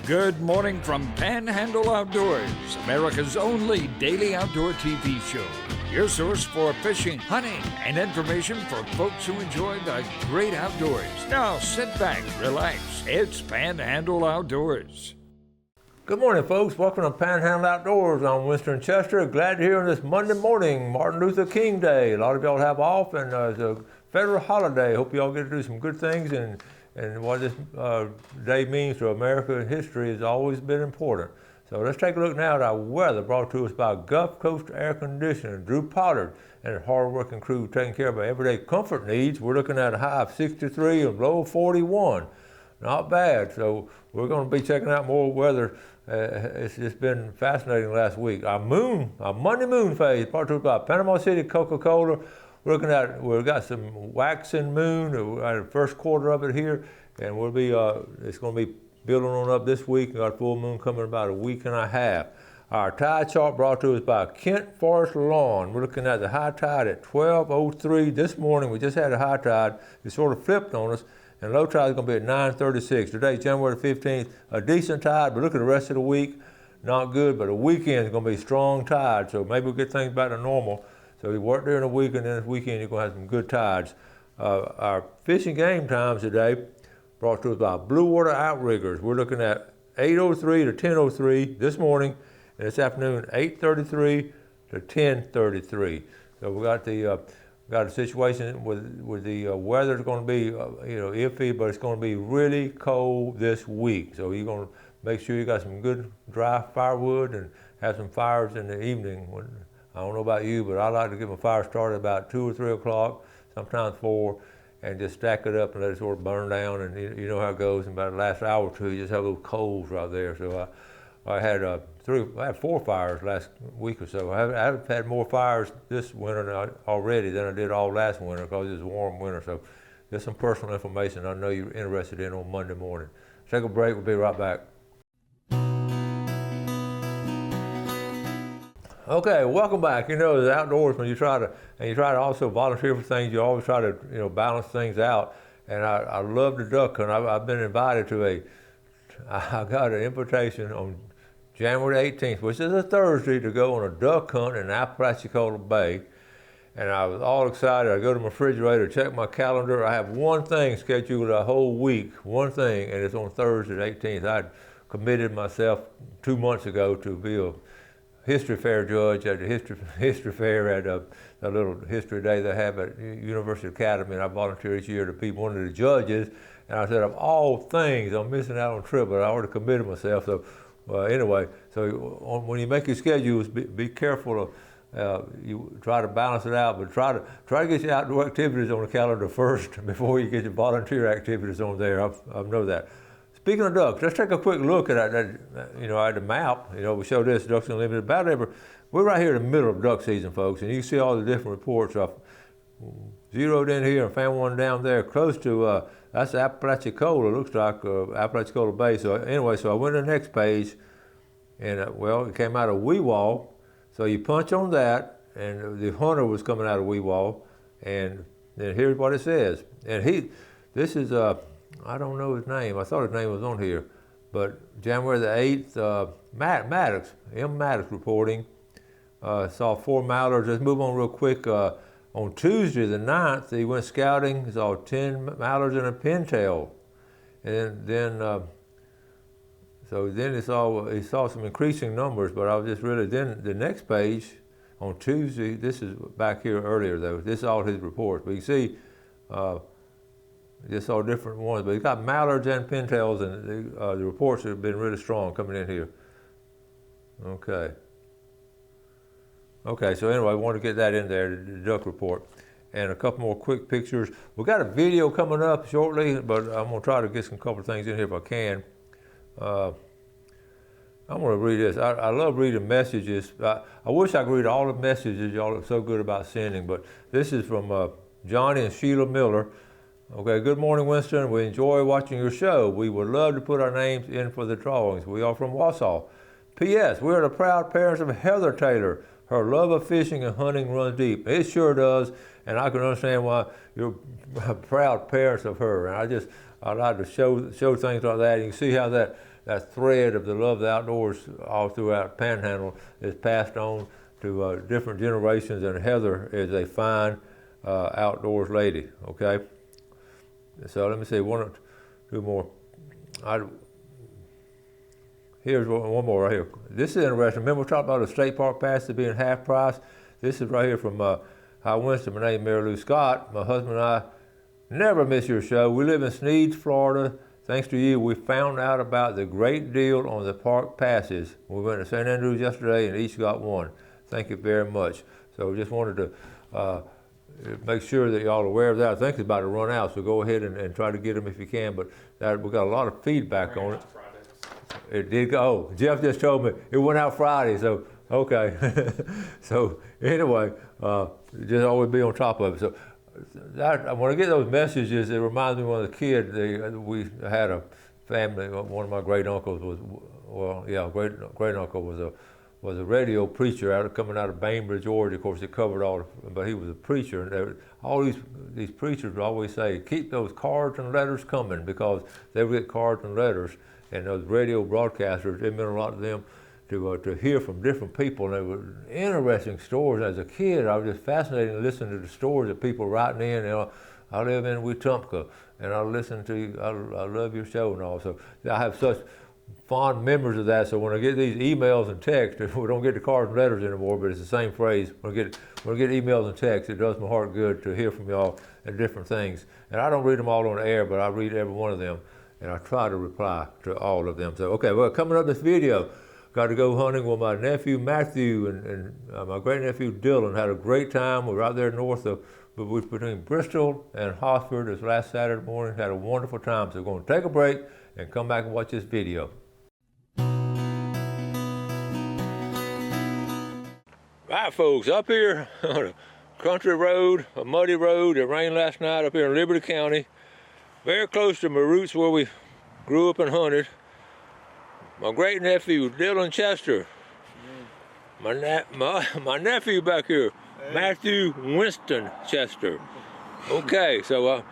Good morning from Panhandle Outdoors, America's only daily outdoor TV show. Your source for fishing, hunting, and information for folks who enjoy the great outdoors. Now sit back, relax. It's Panhandle Outdoors. Good morning, folks. Welcome to Panhandle Outdoors. I'm Winston Chester. Glad you're here on this Monday morning, Martin Luther King Day. A lot of y'all have off, and it's a federal holiday. Hope y'all get to do some good things, and what this day means to American history has always been important. So let's take a look now at our weather, brought to us by Gulf Coast Air Conditioning, Drew Pollard, and a hard-working crew taking care of our everyday comfort needs. We're looking at a high of 63 and low of 41. Not bad. So we're going to be checking out more weather. It's just been fascinating last week. Our Monday moon phase, brought to us by Panama City Coca-Cola. We're looking at, we've got some waxing moon, the first quarter of it here, and we'll be, it's going to be building on up this week. We've got full moon coming in about a week and a half. Our tide chart brought to us by Kent Forest Lawn. We're looking at the high tide at 12:03 this morning. We just had a high tide. It sort of flipped on us, and low tide is going to be at 9:36. Today, January 15th, a decent tide, but look at the rest of the week. Not good, but the weekend is going to be strong tide, so maybe we'll get things back to normal. So we work during the week, and then this weekend you're going to have some good tides. Our fishing game times today brought to us by Blue Water Outriggers. We're looking at 8:03 to 10:03 this morning, and this afternoon 8:33 to 10:33. So we got a situation with the weather's going to be iffy, but it's going to be really cold this week. So you're going to make sure you got some good dry firewood and have some fires in the evening. I don't know about you, but I like to get my fire started about 2 or 3 o'clock, sometimes 4, and just stack it up and let it sort of burn down. And you know how it goes. In about the last hour or two, you just have little coals right there. So I had 4 fires last week or so. I've had more fires this winter already than I did all last winter because it's a warm winter. So just some personal information I know you're interested in on Monday morning. Take a break. We'll be right back. Okay, welcome back. You know, the outdoors, when you try to also volunteer for things, you always try to balance things out. And I love the duck hunt. I've been invited to I got an invitation on January 18th, which is a Thursday, to go on a duck hunt in Apalachicola Bay. And I was all excited. I go to my refrigerator, check my calendar. I have one thing scheduled a whole week, one thing, and it's on Thursday the 18th. I'd committed myself 2 months ago to be a history fair judge at the history fair at a little history day they have at University Academy, and I volunteer each year to be one of the judges. And I said, of all things, I'm missing out on a trip, but I already committed myself. So anyway, so when you make your schedules, be careful of, you try to balance it out, but try to get your outdoor activities on the calendar first before you get your volunteer activities on there. I know that. Speaking of ducks, let's take a quick look at that, at the map. We show this Ducks Unlimited. We're right here in the middle of duck season, folks, and you can see all the different reports. I've zeroed in here and found one down there close to, that's Apalachicola, looks like Apalachicola Bay. So anyway, so I went to the next page, and it came out of Weewall. So you punch on that, and the hunter was coming out of Weewall, and then here's what it says. And this is I don't know his name. I thought his name was on here. But January the 8th, Maddox reporting, saw 4 mallards. Let's move on real quick. On Tuesday the 9th, he went scouting, saw 10 mallards and a pintail. And then he saw some increasing numbers, but I was just really, then the next page, on Tuesday, this is back here earlier though, this is all his reports. But you can see, just all different ones, but he's got mallards and pintails, and the reports have been really strong coming in here. Okay, so anyway, I wanted to get that in there, the duck report. And a couple more quick pictures. We've got a video coming up shortly, but I'm gonna try to get some couple of things in here if I can. I'm gonna read this. I love reading messages. I wish I could read all the messages y'all are so good about sending, but this is from Johnny and Sheila Miller. Okay, good morning, Winston. We enjoy watching your show. We would love to put our names in for the drawings. We are from Wausau. P.S. We are the proud parents of Heather Taylor. Her love of fishing and hunting runs deep. It sure does, and I can understand why you're proud parents of her. And I like to show things like that. You can see how that that thread of the love of the outdoors all throughout Panhandle is passed on to different generations, and Heather is a fine outdoors lady, okay? So let me see, one or two more. Here's one more right here. This is interesting. Remember we talked about the state park passes being half price? This is right here from High Winston. My name is Mary Lou Scott. My husband and I never miss your show. We live in Sneads, Florida. Thanks to you, we found out about the great deal on the park passes. We went to St. Andrews yesterday and each got one. Thank you very much. So we just wanted to make sure that y'all are aware of that. I think it's about to run out, so go ahead and try to get them if you can. But we got a lot of feedback on it. It did go. Oh, Jeff just told me it went out Friday, so okay. So anyway, just always be on top of it. So when I get those messages, it reminds me when I was a kid. We had a family. One of my great uncles great uncle was a radio preacher coming out of Bainbridge, Georgia. Of course, he covered but he was a preacher. And all these preachers would always say, keep those cards and letters coming, because they would get cards and letters. And those radio broadcasters, it meant a lot to them to hear from different people. And they were interesting stories. As a kid, I was just fascinated to listen to the stories of people writing in. You know, I live in Wetumpka, and I listen to you. I love your show and all. So I have such fond memories of that. So when I get these emails and texts, we don't get the cards and letters anymore, but it's the same phrase. When I get emails and texts, it does my heart good to hear from y'all and different things. And I don't read them all on the air, but I read every one of them, and I try to reply to all of them. So, okay, well, coming up this video, got to go hunting with my nephew Matthew and my great nephew Dylan. Had a great time. We were out there north of, between Bristol and Hosford this last Saturday morning. Had a wonderful time. So we're going to take a break and come back and watch this video. Right, folks, up here on a country road, a muddy road. It rained last night up here in Liberty County, very close to my roots where we grew up and hunted. My great nephew Dylan Chester, my nephew back here, Matthew Winston Chester. Okay, so I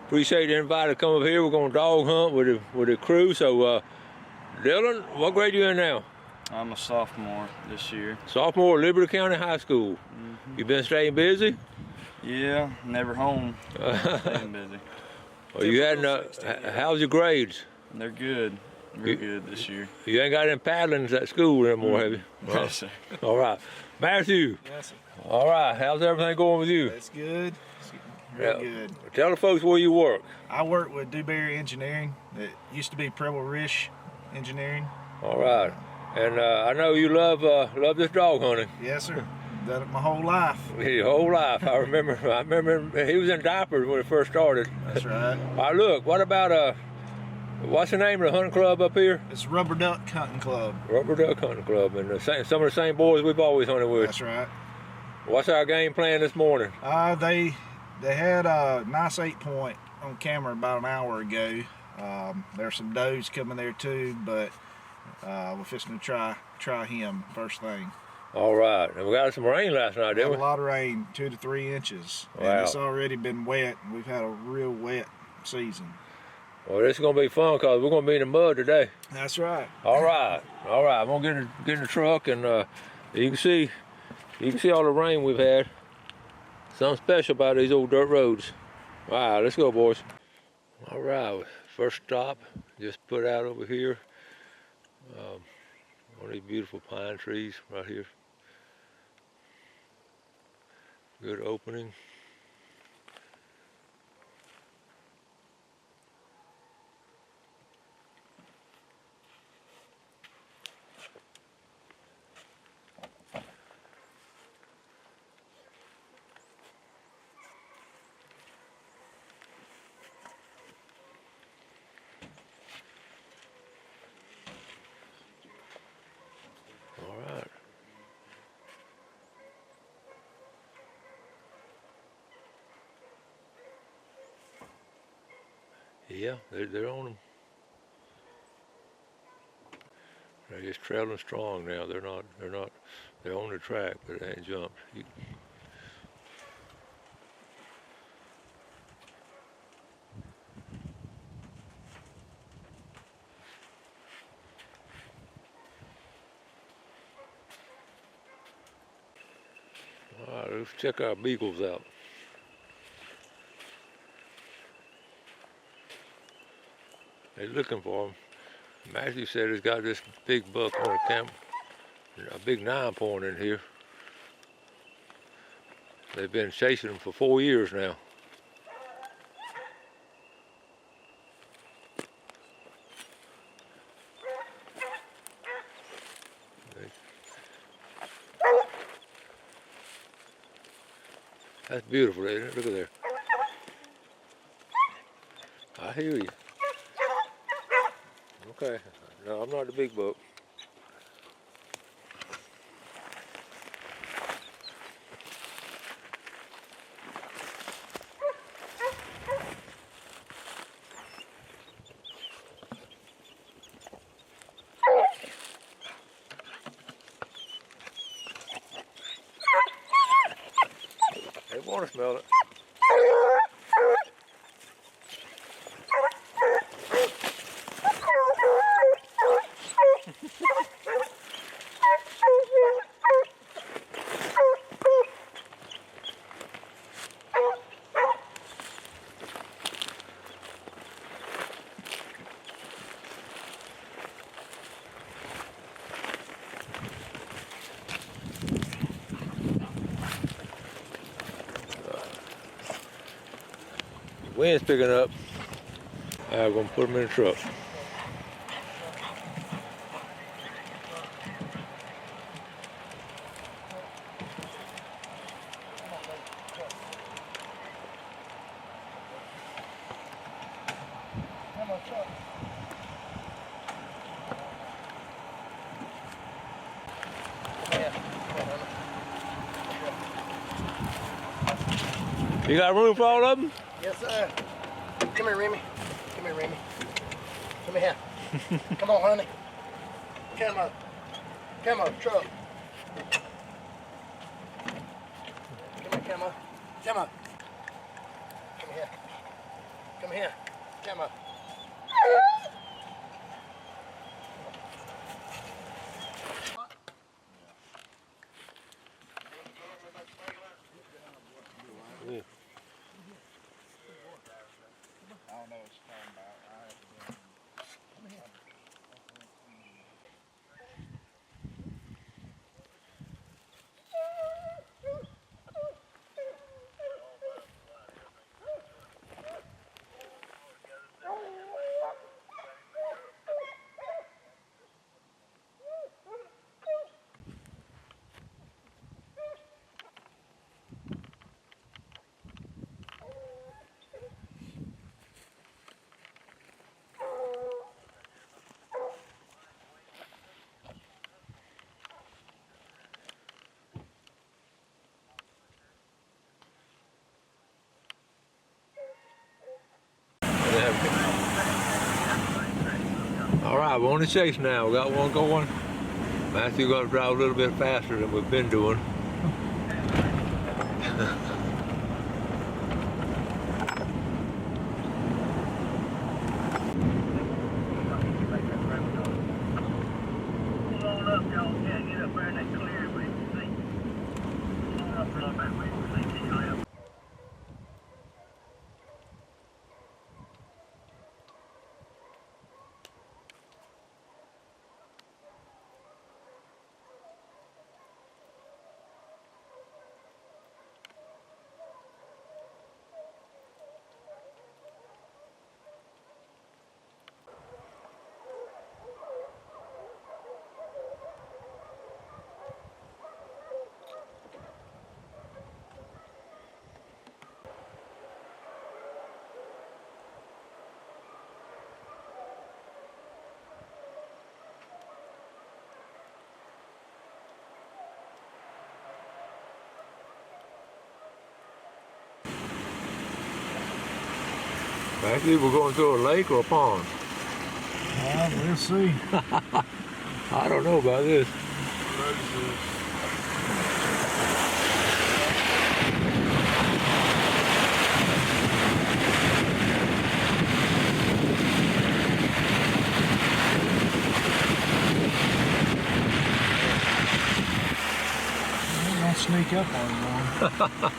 appreciate the invite to come up here. We're going to dog hunt with the crew. So Dylan, what grade are you in now? I'm a sophomore this year. Sophomore, Liberty County High School. Mm-hmm. You been staying busy? Yeah, never home. Staying busy. Well, you had how's your grades? They're good. Real good this year. You ain't got any paddlings at school anymore, have you? Well, Yes, sir. all right. Matthew. Yes, sir. All right. How's everything going with you? That's good. Real good. Tell the folks where you work. I work with Dewberry Engineering. It used to be Preble Rish Engineering. All right. And I know you love this dog hunting. Yes, sir. Done it my whole life. Your whole life. I remember he was in diapers when it first started. That's right. All right, look, what about what's the name of the hunting club up here? It's Rubber Duck Hunting Club. Rubber Duck Hunting Club, and some of the same boys we've always hunted with. That's right. What's our game plan this morning? They had a nice 8-point on camera about an hour ago. There's some does coming there too, but we're fixing to try him first thing. All right, and we got some rain last night, didn't we? A lot of rain, 2 to 3 inches. Wow. And it's already been wet. We've had a real wet season. Well, this is gonna be fun because we're gonna be in the mud today. That's right. All right. I'm gonna get in the truck, and you can see all the rain we've had. Something special about these old dirt roads. All right, let's go, boys. All right, first stop, just put out over here. One of these beautiful pine trees right here. Good opening. Yeah, they're on them. They're just traveling strong now. They're on the track, but they ain't jumped. All right, let's check our beagles out. They're looking for him. Matthew said he's got this big buck on a camp, a big 9-point in here. They've been chasing him for 4 years now. That's beautiful, isn't it? Look at there. I hear you. Okay. No, I'm not the big buck. They want to smell it. Wind's picking up. I'm gonna put them in the truck. You got room for all of them? Yes, sir. Come here, Remy. Come here, Remy. Come here. Come on, honey. Come on. Come on, truck. Come here, come on. Come on. Come here. Come here. Come on. Yeah. I don't know what you're talking about. I have to go. All right, we're on the chase now. We got one going. Matthew got to drive a little bit faster than we've been doing. Actually, we're going through a lake or a pond. We'll see. I don't know about this. sneak up on you, Mom.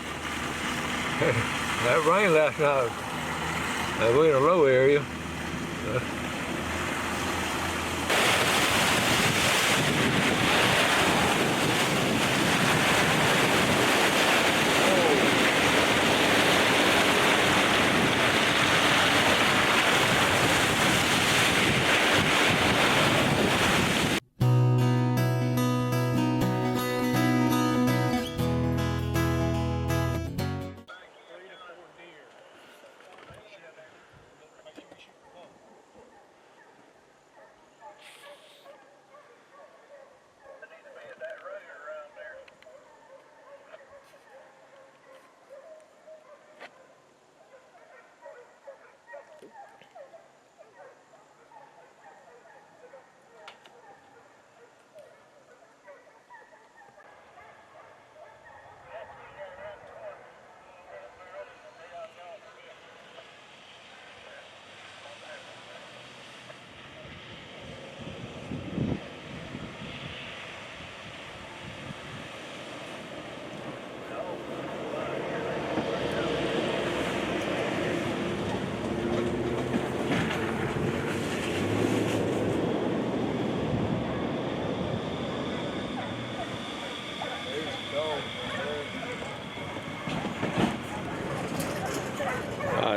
That rain last night, we're in a low area.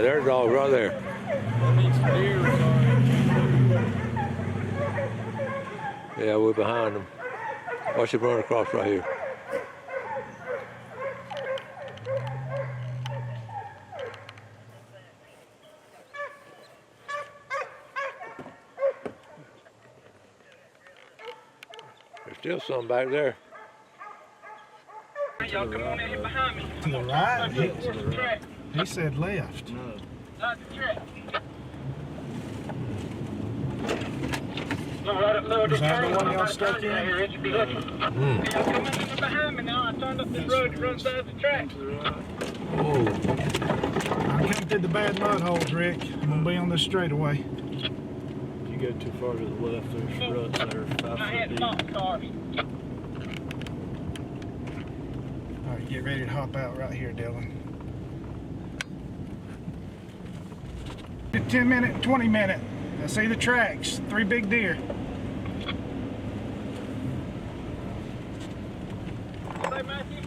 There's a dog right there. Yeah, we're behind them. Watch him run across right here. There's still some back there. Y'all come on in here behind me. To the right? To the track. He said left. No. Not the track. No, right up middle of Is the that track. the one y'all stuck in? Here, it should be looking. Y'all come in here behind me now. I turned up this road to run side of the track. Oh, I'm coming through the bad mud holes, Rick. I'm gonna be on this straightaway. If you go too far to the left, there's ruts that are 5 I had foot box deep. cars. All right, get ready to hop out right here, Dylan. 10 minute, 20 minute. I see the tracks. 3 big deer. Hey, Matthew.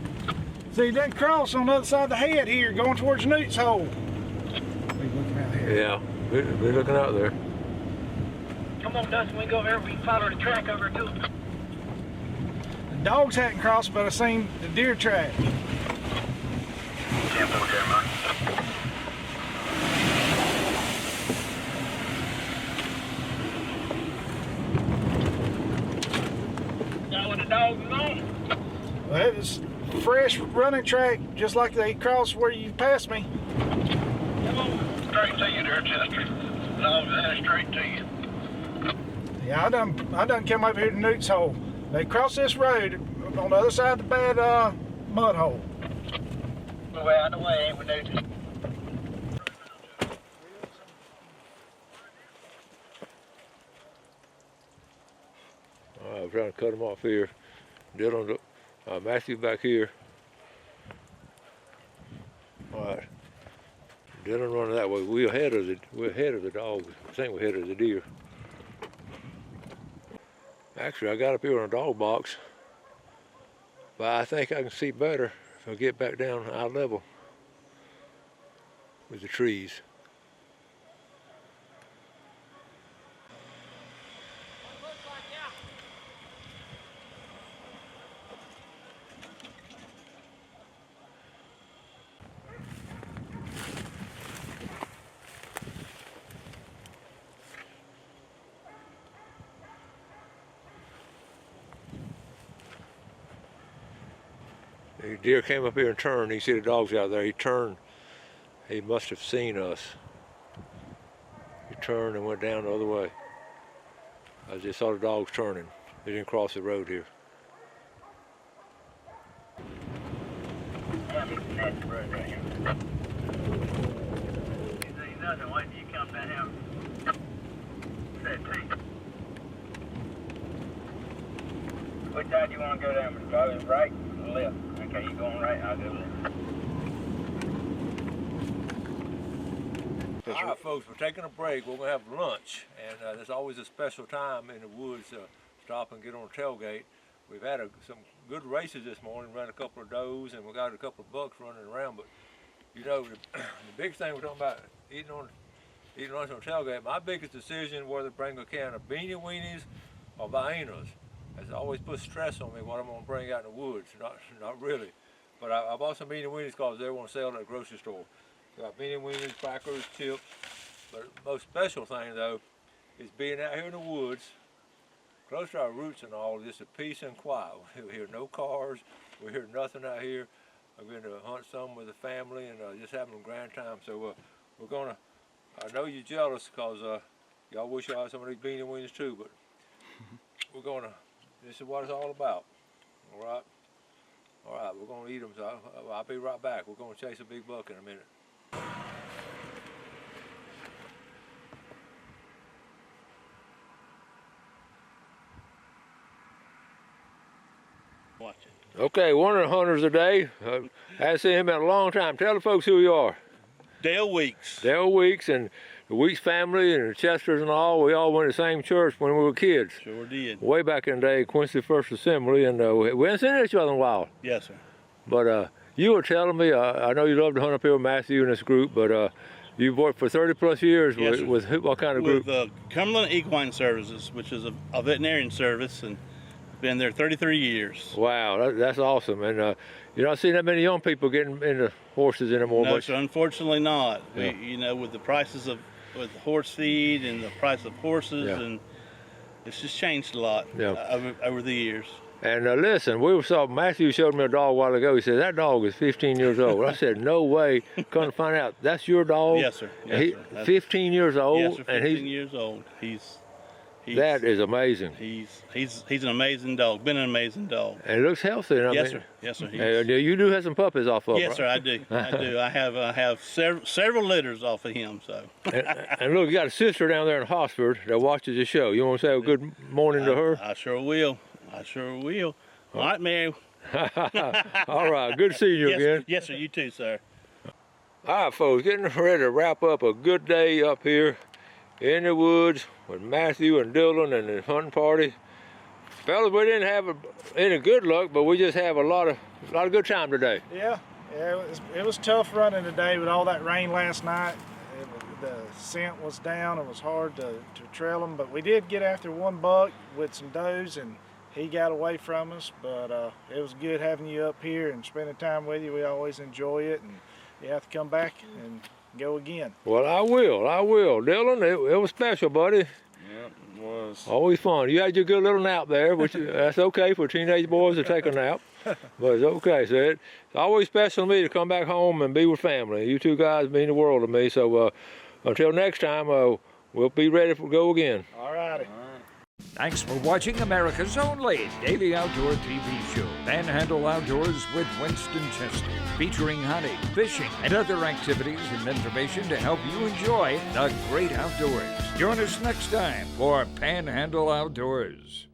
See, they cross on the other side of the head here, going towards Newt's hole. Be looking out here. yeah, we're looking out there. Come on, Dustin. We can go over there. We can follow the track over too. The dogs hadn't crossed, but I seen the deer track. That what the dogs is on? Well, it was fresh running track, just like they crossed where you passed me. Come on. Straight to you there, Chester. Dogs headed straight to you. Yeah, I done come over here to Newt's hole. They crossed this road on the other side of the bad mud hole. Way out of the way, ain't we, dude? All right, we're trying to cut them off here. Dylan, Matthew back here. All right, Dylan running that way. We're ahead of the dogs. I think we're ahead of the deer. Actually, I got up here on a dog box, but I think I can see better if I get back down eye level with the trees. The deer came up here and turned. He see the dogs out there. He turned. He must have seen us. He turned and went down the other way. I just saw the dogs turning. They didn't cross the road here. Which side do you want to go down? Drive right? Left. Okay, you going right? I'll go left. All right, folks, we're taking a break. We're going to have lunch, and there's always a special time in the woods to stop and get on a tailgate. We've had some good races this morning, ran a couple of does, and we got a couple of bucks running around. But you know, the big thing we're talking about eating lunch on a tailgate. My biggest decision whether to bring a can of beanie weenies or Viennas has always put stress on me what I'm going to bring out in the woods. Not really, but I bought some beanie weenies because they want to sell at the grocery store. Got beanie weenies, crackers, chips. But the most special thing though is being out here in the woods, close to our roots and all, just a peace and quiet. We hear no cars, we hear nothing out here. I've been to hunt some with the family and just having a grand time. So we're gonna, I know you're jealous because y'all wish y'all had some of these beanie weenies too, but we're gonna, this is what it's all about. All right, we're gonna eat them, so I'll be right back. We're gonna chase a big buck in a minute. Watch it. Okay, one of the hunters today. Haven't seen him in a long time. Tell the folks who you are. Dale Weeks. Dale Weeks and the Weeks family and the Chesters and all. We all went to the same church when we were kids. Sure did. Way back in the day, Quincy First Assembly, and we haven't seen each other in a while. Yes, sir. But you were telling me, I know you love to hunt up here with Matthew and this group, but you've worked for 30 plus years Yes, with what kind of group? With Cumberland Equine Services, which is a veterinarian service, and been there 33 years. Wow, that's awesome. And you're not seeing that many young people getting into horses anymore. No, much. sir, unfortunately not. Yeah. You know, with the prices of horse feed and the price of horses, Yeah. and it's just changed a lot over the years. And listen, Matthew showed me a dog a while ago. He said, that dog is 15 years old. I said, no way. Come to find out, that's your dog? Yes, sir. Yes, sir. 15 years old? Yes, sir, 15 and years old. He's that is amazing. He's an amazing dog. Been an amazing dog. And it looks healthy. Yes, sir. Yes, sir. You do have some puppies off of him. Yes, right? sir. I do. I do. I have several litters off of him. So. and look, you got a sister down there in Hosford that watches the show. You want to say a good morning to her? I sure will. I sure will. All right, Mary. All right. Good seeing you again. Yes, sir. You too, sir. All right, folks. Getting ready to wrap up a good day up here in the woods with Matthew and Dylan and the hunting party. Fellas, we didn't have any good luck, but we just have a lot of good time today. Yeah, it was tough running today with all that rain last night. The scent was down. It was hard to trail them, but we did get after one buck with some does, and he got away from us. But it was good having you up here and spending time with you. We always enjoy it, and you have to come back and go again. Well, I will. Dylan, it was special, buddy. Yeah, it was. Always fun. You had your good little nap there, which that's okay for teenage boys to take a nap. But it's okay. So it's always special to me to come back home and be with family. You two guys mean the world to me. So until next time, we'll be ready to go again. All righty. Thanks for watching America's only daily outdoor TV show, Panhandle Outdoors with Winston Chester, featuring hunting, fishing, and other activities and information to help you enjoy the great outdoors. Join us next time for Panhandle Outdoors.